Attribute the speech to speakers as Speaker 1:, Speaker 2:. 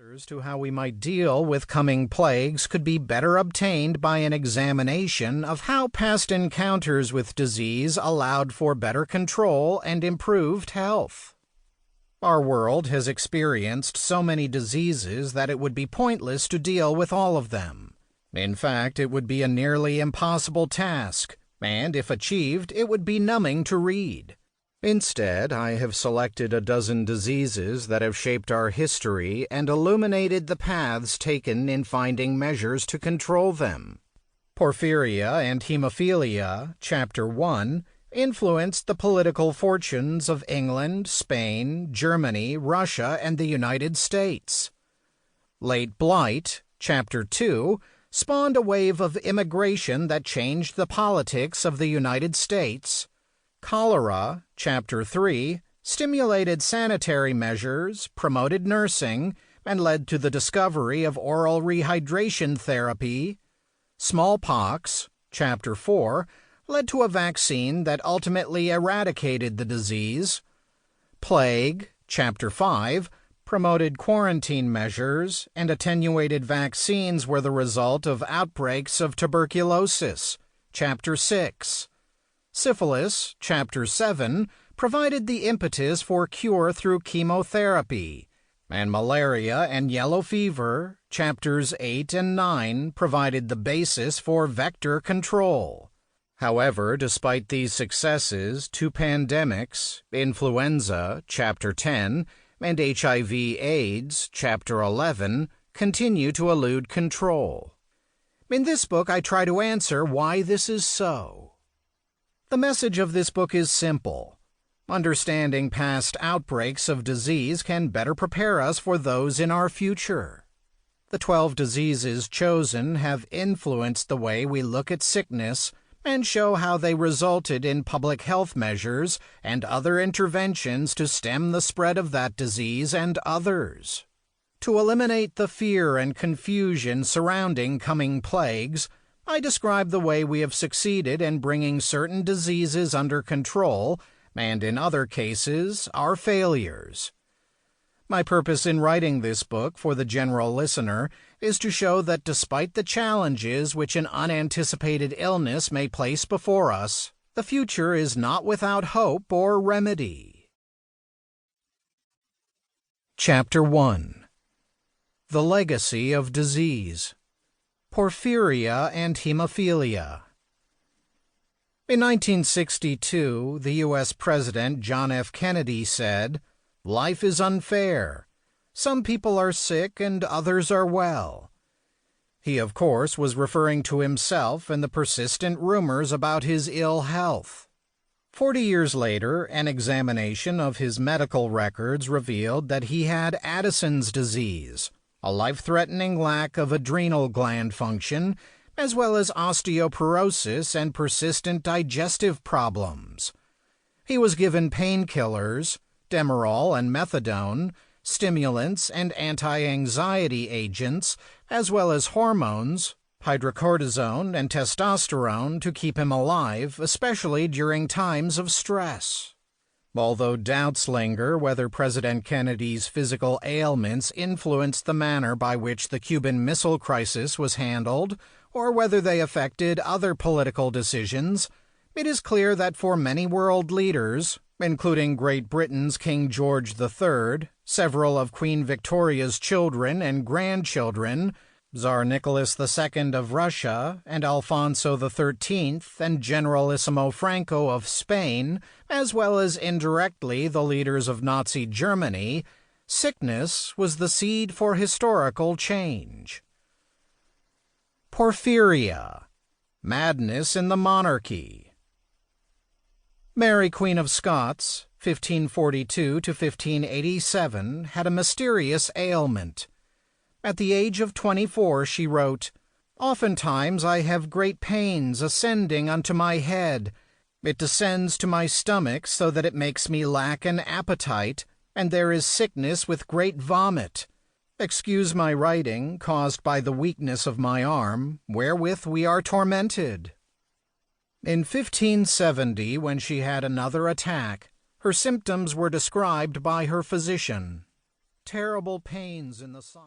Speaker 1: Answers to how we might deal with coming plagues could be better obtained by an examination of how past encounters with disease allowed for better control and improved health. Our world has experienced so many diseases that it would be pointless to deal with all of them. In fact, it would be a nearly impossible task, and if achieved, it would be numbing to read. Instead, I have selected a dozen diseases that have shaped our history and illuminated the paths taken in finding measures to control them. Porphyria and hemophilia, Chapter 1, influenced the political fortunes of England, Spain, Germany, Russia, and the United States. Late blight, Chapter 2, spawned a wave of immigration that changed the politics of the United States. Cholera, Chapter 3, stimulated sanitary measures, promoted nursing, and led to the discovery of oral rehydration therapy. Smallpox, Chapter 4, led to a vaccine that ultimately eradicated the disease. Plague, Chapter 5, promoted quarantine measures, and attenuated vaccines were the result of outbreaks of tuberculosis. Chapter 6. Syphilis, Chapter 7, provided the impetus for cure through chemotherapy, and malaria and yellow fever, Chapters 8 and 9, provided the basis for vector control. However, despite these successes, two pandemics, influenza, Chapter 10, and HIV/AIDS, Chapter 11, continue to elude control. In this book, I try to answer why this is so. The message of this book is simple. Understanding past outbreaks of disease can better prepare us for those in our future. The 12 diseases chosen have influenced the way we look at sickness and show how they resulted in public health measures and other interventions to stem the spread of that disease and others. To eliminate the fear and confusion surrounding coming plagues, I describe the way we have succeeded in bringing certain diseases under control, and in other cases, our failures. My purpose in writing this book for the general listener is to show that despite the challenges which an unanticipated illness may place before us, the future is not without hope or remedy. Chapter 1. The Legacy of Disease. Porphyria and hemophilia. In 1962, the U.S. President John F. Kennedy said, "Life is unfair. Some people are sick and others are well." He, of course, was referring to himself and the persistent rumors about his ill health. 40 years later, an examination of his medical records revealed that he had Addison's disease, a life-threatening lack of adrenal gland function, as well as osteoporosis and persistent digestive problems. He was given painkillers, Demerol and methadone, stimulants and anti-anxiety agents, as well as hormones, hydrocortisone and testosterone to keep him alive, especially during times of stress. Although doubts linger whether President Kennedy's physical ailments influenced the manner by which the Cuban Missile Crisis was handled, or whether they affected other political decisions, it is clear that for many world leaders, including Great Britain's King George III, several of Queen Victoria's children and grandchildren, Tsar Nicholas II of Russia, and Alfonso XIII and Generalissimo Franco of Spain, as well as indirectly the leaders of Nazi Germany, sickness was the seed for historical change. Porphyria, madness in the monarchy. Mary, Queen of Scots, 1542 to 1587, had a mysterious ailment. At the age of 24, she wrote, "Oftentimes I have great pains ascending unto my head. It descends to my stomach so that it makes me lack an appetite, and there is sickness with great vomit. Excuse my writing, caused by the weakness of my arm, wherewith we are tormented." In 1570, when she had another attack, her symptoms were described by her physician. Terrible pains in the side.